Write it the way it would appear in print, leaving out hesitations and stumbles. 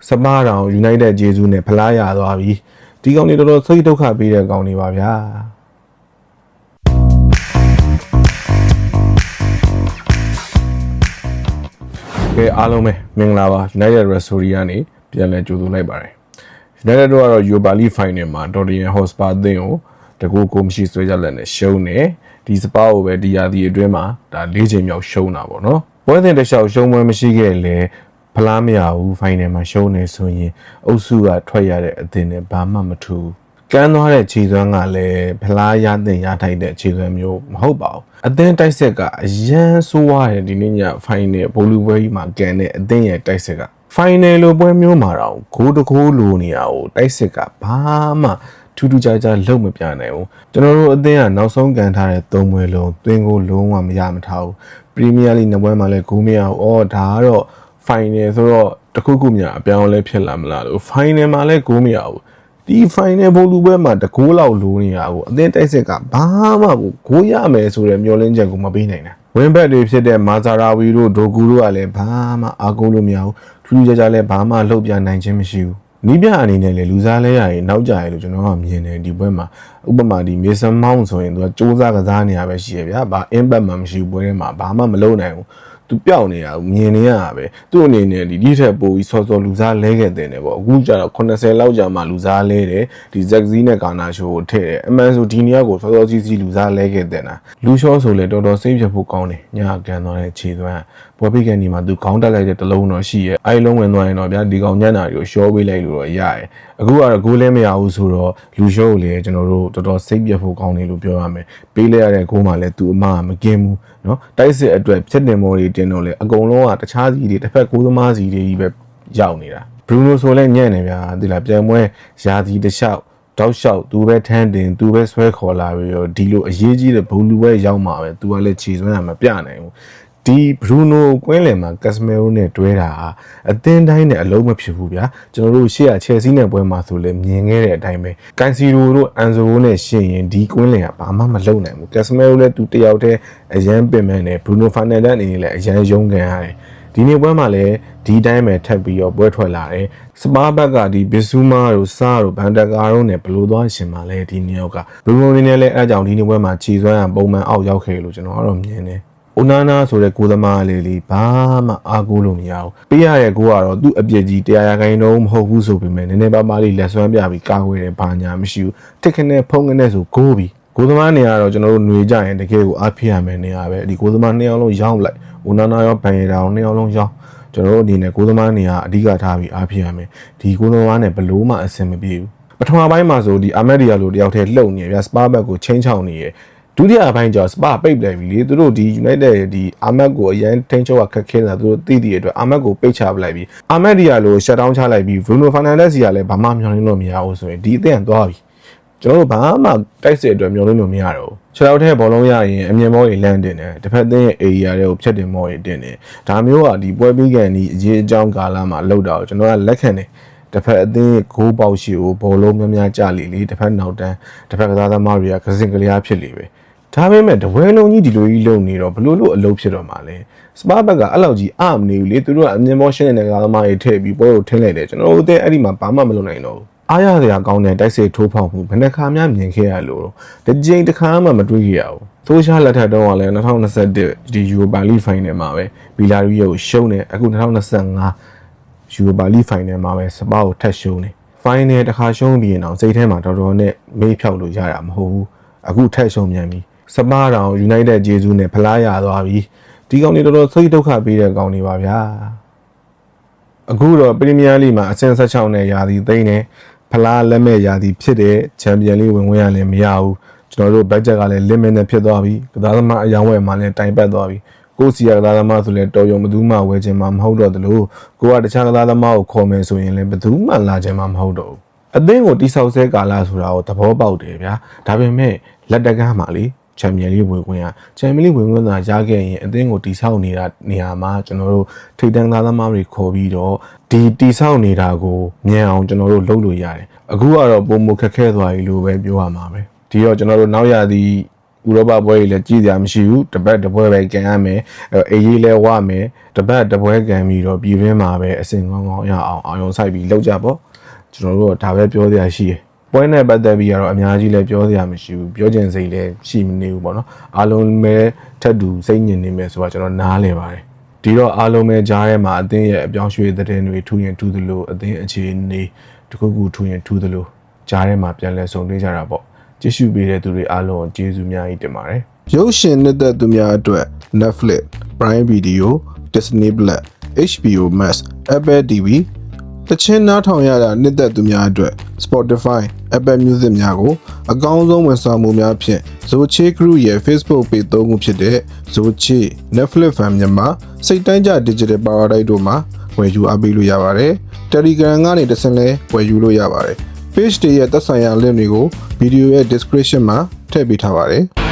စပါးတောင် United ဂျေဇူးနဲ့ဖလားရသွားပြီဒီကောင်တွေတော်တော်စိတ်ဒုက္ခပေးတဲ့ကောင်တွေပါဗျာကဲအားလုံးပဲမင်္ဂလာပါ United Restauri ကနေပြန်လည်ကြိုဆိုလိုက်ပါတယ် United တို့ကတော့ Europa League Final မှာ Tottenham Hotspur အသင်းကိုတကူမရှိဆွဲကြလက်နဲ့ရှုံးနေဒီစပါးကိုပဲဒီရာသီအတွင်းမှာဒါ၄ချိန်မြောက်ရှုံးတာပေါ့နော်ပွဲစဉ်တစ်လျှောက်ရှုံးပွဲမရှိခဲ့လေဖလားမရဘူးဖိုင်နယ်မှာရှုံးနေဆိုရင်အုပ်စုကထွက်ရတဲ့အသင်းနဲ့ဘာမှမထူးကမ်းသွားတဲ့ခြေစွမ်းကလည်းဖလားရတဲ့ရထိုက်တဲ့ခြေစွမ်းမျိုးမဟုတ်ပါဘူးအသင်းတိုက်ဆက်ကအရန်ဆိုးရတဲ့ဒီနေ့ညဖိုင်နယ်ဘိုလူပွဲကြီးမှာကန်တဲ့အသင်းရဲ့တိုက်ဆက်ကဖိုင်နယ်လိုပွဲမျိုးမှာတော့ဂိုးတကိုးလိုနေရကိုတိုက်ဆက်ကဘာမှထူးထူးခြားခြားလုံးမပြနိုင်ဘူးကျွန်တော်တို့အသင်းကနောက်ဆုံးကန်ထားတဲ့၃ပွဲလုံးသွင်းကိုလုံးဝမရမထားဘူးပရီးမီးယားလိနှစ်ပွဲမှာလည်းဂိုးမရဘူးအော်ဒါကတော့ဖိုင်နယ်ဆိုတော့တခုခုများအပြောင်းလဲဖြစ်လာမလားလို့ဖိုင်နယ်မှာလည်းဂိုးမရဘူးဒီဖိုင်နယ်ဘိုလူပွဲမှာတကိုးလောက်လိုနေရကိုအသင်းတိုက်ဆက်ကဘာမှဂိုးရမယ်ဆိုတဲ့မျှော်လင့်ချက်ကိုမပေးနိုင်တာဝင်းဘက်တွေဖြစ်တဲ့မာဇာရာဝီတို့ဒိုကူတို့ကလည်းဘာမှအားကိုးလို့မရဘူးထူးထူးခြားခြားလည်းဘာမှလှုပ်ပြနိုင်ခြင်းမရှိဘူးနီးပြအနေနဲ့လေလူစားလဲရရင်နောက်ကြရလို့ကျွန်တော်ကမြင်တယ်ဒီပွဲမှာဥပမာဒီမေဆန်မောင်းဆိုရင်သူကစူးစမ်းကစားနေရပဲရှိရဗျာဘာ impact မှမရှိဘူးပွဲထဲမှာဘာမှမလုပ်နိုင်ဘူးသူပျောက်နေရဘူးမြင်နေရတာပဲသူ့အနေနဲ့ဒီထက်ပိုပြီးစောစောလူစားလဲခဲ့တဲ့နေပေါ့အခုကျတော့80လောက်ကြာမှလူစားလဲတယ်ဒီဇက်ဇီးနဲ့ကာနာရှိုးကိုထည့်တယ်အမှန်ဆိုဒီနေရာကိုစောစောစီးစီးလူစားလဲခဲ့တဲ့နာလူရှော့ဆိုလေတော်တော်စိတ်ပြဖို့ကောင်းတယ်ညကန်သွားတဲ့ခြေသွမ်းဘောပိကန်ဒီမှာသူခေါင်းတက်လိုက်တဲ့တလုံးတော့ရှိရဲ့အဲ့လုံးဝင်သွားရင်တော့ဗျာဒီကောင်ညံ့တာတွေကိုရှော့ပေးလိုက်လို့တော့ရတယ်အခုကတော့ဂိုးလဲမရဘူးဆိုတော့လူရှော့ကိုလေကျွန်တော်တို့တော်တော်စိတ်ပြဖို့ကောင်းတယ်လို့ပြောရမယ်ပေးလိုက်ရတဲ့ဂိုးမှလည်းသူအမမကင်းဘူးနော်တိုက်စစ်အတွက်ဖြစ်တင်မော်တွေတင်တော့လေအကုန်လုံးကတခြားစီတွေတစ်ဖက်ကိုးသမားစီတွေကြီးပဲရောက်နေတာဘရူနိုဆိုလည်းညံ့နေဗျာဒီလားပြန်ပွဲယာဒီတလျှောက်တောက်လျှောက်သူပဲထန်းတင်သူပဲဆွဲခေါ်လာပြီးတော့ဒီလိုအရေးကြီးတဲ့ဘုံလူပဲရောက်မှာပဲသူကလည်းခြေစွမ်းရမပြနိုင်ဘူးဒီဘရူနိုကွင်းလယ်မှာကက်စမဲရိုနဲ့တွဲတာအသင်းတိုင်းနဲ့အလုံးမဖြစ်ဘူးဗျာကျွန်တော်တို့ရှေ့ကချယ်ဆီနဲ့ပွဲမှာဆိုလည်းမြင်ခဲ့တဲ့အတိုင်းပဲကန်စီရိုတို့အန်ဆိုရိုနဲ့ရှင်ရင်ဒီကွင်းလယ်ကဘာမှမလုပ်နိုင်ဘူးကက်စမဲရိုလည်းသူတယောက်တည်းအရန်ပင်ပန်းတယ်ဘရူနိုဖာနန်ဒက်အနေနဲ့လည်းအရန်ရုန်းကန်ရတယ်ဒီနေ့ပွဲမှာလည်းဒီတိုင်းပဲထပ်ပြီးတော့ပွဲထွက်လာတယ်စပါးဘက်ကဒီဘစ်ဆူမာတို့စာတို့ဘန်တကာတို့နဲ့ဘလို့သွားရှင်မှာလဲဒီနေ့ကဘရူနိုနေနဲ့လည်းအဲအကြောင်းဒီနေ့ပွဲမှာခြေစွမ်းရပုံမှန်အောက်ရောက်ခဲ့လို့ကျွန်တော်ကတော့မြင်တယ်အိုနာနာဆိုတဲ့ကိုသမားလေးဘာမှအားကိုးလို့မရဘူးပေးရတဲ့ကိုကတော့သူ့အပြစ်ကြီးတရားခိုင်တော့မဟုတ်ဘူးဆိုပေမဲ့နည်းနည်းပါးပါးလေးလက်စွမ်းပြပြီးကာကွယ်တယ်ဘာညာမရှိဘူးတစ်ခနဲ့ဖုံးခနဲ့ဆိုကိုးပြီးကိုသမားနေရာတော့ကျွန်တော်တို့ຫນွေကြရင်တကယ်ကိုအားဖြစ်ရမယ်နေရာပဲဒီကိုသမားနှစ်ယောက်လုံးရောက်လိုက်အိုနာနာရောဘန်ရတာရောနှစ်ယောက်လုံးရောက်ကျွန်တော်တို့အနေနဲ့ကိုသမားနေရာအဓိကထားပြီးအားဖြစ်ရမယ်ဒီကိုသမားနဲ့ဘလို့မှအဆင်မပြေဘူးပထမပိုင်းမှာဆိုဒီအာမက်ဒီယာလိုတယောက်တည်းလှုပ်နေရဗျစပါဘက်ကိုချင်းချောင်းနေရဒုတိယပိုင်းကျစပါပိတ်ပလိုက်ပြီလေသူတို့ဒီ United ဒီအာမက်ကိုအရင်ထိန်းချုပ်ခက်ခဲတာသူတို့သိတဲ့အတွက်အာမက်ကိုပိတ်ချပလိုက်ပြီအာမက်ဒီယာလိုရှက်ဒေါင်းချလိုက်ပြီးဘရူနိုဖာနန်ဒက်စီကလည်းဘာမှမျှော်လင့်လို့မရဘူးဆိုရင်ဒီအသင်းသွားပြီကျွန်တော်တို့ဘာမှတိုက်စစ်အတွက်မျှော်လင့်လို့မရတော့ဘူးခြေထောက်ထဲဘောလုံးရရင်အမြင်မောကြီးလန့်တင်တယ်တစ်ဖက်သင်းရဲ့ area တွေကိုဖြတ်တင်မောကြီးတင်တယ်ဒါမျိုးကဒီပွဲပြီးကန်ဒီအရေးအကြောင်းကာလမှာလောက်တာကိုကျွန်တော်ကလက်ခံတယ်တစ်ဖက်အသင်းဂိုးပေါက်ရှိကိုဘောလုံးများများကြလေလေတစ်ဖက်နောက်တန်းတစ်ဖက်ကစားသမားတွေကကစင်ကလေးဖြစ်လေပဲဒါပေမဲ့တပွဲလုံးကြီးဒီလိုကြီးလုံနေတော့ဘလို့အလုပ်ဖြစ်တော့မှာလဲစပါဘက်ကအဲ့လောက်ကြီးအမနေဘူးလေသူတို့ကအမြင်မောရှင်းနေတဲ့ကစားသမားတွေထည့်ပြီးပွဲကိုထင်းလိုက်တယ်ကျွန်တော်တို့အသင်းအဲ့ဒီမှာဘာမှမလုပ်နိုင်တော့ဘူးအားရစရာကောင်းတဲ့တိုက်စစ်ထိုးဖောက်မှုဘယ်နှခါမှမြင်ခဲ့ရလို့တစ်ကြိမ်တစ်ခါမှမတွေ့ခဲ့ရဘူးဆိုရှာလက်ထက်တုန်းကလည်း2021ဒီ Europa League Final မှာပဲဘီလာရီကိုရှုံးတယ်အခု2025 Europa League Final မှာပဲစပါကိုထပ်ရှုံးတယ် Final တစ်ခါရှုံးပြီးရင်တော့စိတ်ထဲမှာတော်တော်နဲ့မေးဖြောက်လို့ရတာမဟုတ်ဘူးအခုထပ်ရှုံးမြန်ပြီစပါးတောင် United ဂျေဇူးနဲ့ဖလားရသွားပြီဒီကောင်တွေတော်တော်စိတ်ဒုက္ခပေးတဲ့ကောင်တွေပါဗျာအခုတော့ပရီးမီးယားလိမှာအဆင့်16နဲ့ရာသီသိမ်းတယ်ဖလားလက်မဲ့ရာသီဖြစ်တဲ့ချန်ပီယံလိဝင်ရလည်းမရဘူးကျွန်တော်တို့ဘတ်ဂျက်ကလည်း limit နဲ့ဖြစ်သွားပြီကစားသမားအယောင်းဝယ်မှလည်းတိုင်ပတ်သွားပြီကိုစီရကစားသမားဆိုလည်းတော်ရုံဘယ်သူမှဝယ်ချင်မှမဟုတ်တော့သလိုကိုကတခြားကစားသမားကိုခေါ်မယ်ဆိုရင်လည်းဘယ်သူမှလာချင်မှမဟုတ်တော့ဘူးအသင်းကိုတိဆောက်ဆဲကာလဆိုတာကိုသဘောပေါက်တယ်ဗျာဒါပေမဲ့လက်တကမ်းမှာလေချန်ပီယံလိဝင်ခွင့်ချန်ပီယံလိဝင်ခွင့်သာရခဲ့ရင်အသင်းကိုတိဆောက်နေတာနေရာမှာကျွန်တော်တို့ထိပ်တန်းသားသမားတွေခေါ်ပြီးတော့ဒီတိဆောက်နေတာကိုမြန်အောင်ကျွန်တော်တို့လုပ်လို့ရတယ်အခုကတော့ပုံမခက်ခဲသွားပြီလို့ပဲပြောရမှာပဲဒီတော့ကျွန်တော်တို့နောက်ရသည့် ဥရောပပွဲကြီးလည်းကြည်စရာမရှိဘူးတပတ်တစ်ပွဲပဲကန်ရမယ်အေးရေးလဲဝမယ်တပတ်တစ်ပွဲကန်ပြီးတော့ပြည်တွင်းမှာပဲအစင်ကောင်းကောင်းရအောင်အာရုံစိုက်ပြီးလောက်ကြပေါ့ကျွန်တော်တို့ဒါပဲပြောစရာရှိတယ်ပွဲနဲ့ပတ်သက်ပြီးတော့အများကြီးလည်းပြောစရာမရှိဘူးပြောချင်စိတ်လည်းရှိမနေဘူးပေါ့နော်အားလုံးပဲထပ်တူစိတ်ညစ်နေမယ်ဆိုတာကျွန်တော်နားလည်ပါတယ်ဒီတော့အားလုံးပဲကြားထဲမှာအသင်းရဲ့အပြောင်းရွှေ့တဲ့တွေထူရင်ထူသလိုအသင်းအခြေအနေတခုခုထူရင်ထူသလိုကြားထဲမှာပြန်လဲဆုံတွေ့ကြတာပေါ့ကြည့်ရှုပေးတဲ့သူတွေအားလုံးကိုကျေးဇူးအများကြီးတင်ပါတယ်ရုပ်ရှင်နှစ်သက်သူများအတွက် Netflix, Prime Video, Disney Plus, HBO Max, Apple TV တချင်းနားထောင်ရတာနှစ်သက်သူများအတွက် Spotify, Apple Music များကိုအကောင်းဆုံးဝန်ဆောင်မှုများဖြင့် Zoche Group ရဲ့ Facebook Page သုံးခုဖြစ်တဲ့ Zoche, Netflix Fan မြန်မာစိတ်တိုင်းကြ Digital Power တိုက်တို့မှာဝယ်ယူအားပေးလို့ရပါတယ်။ Telegram ကနေတစ်ဆင့်လဲဝယ်ယူလို့ရပါတယ်။ Page တွေရဲ့သက်ဆိုင်ရာ link တွေကို video ရဲ့ description မှာထည့်ပေးထားပါတယ်။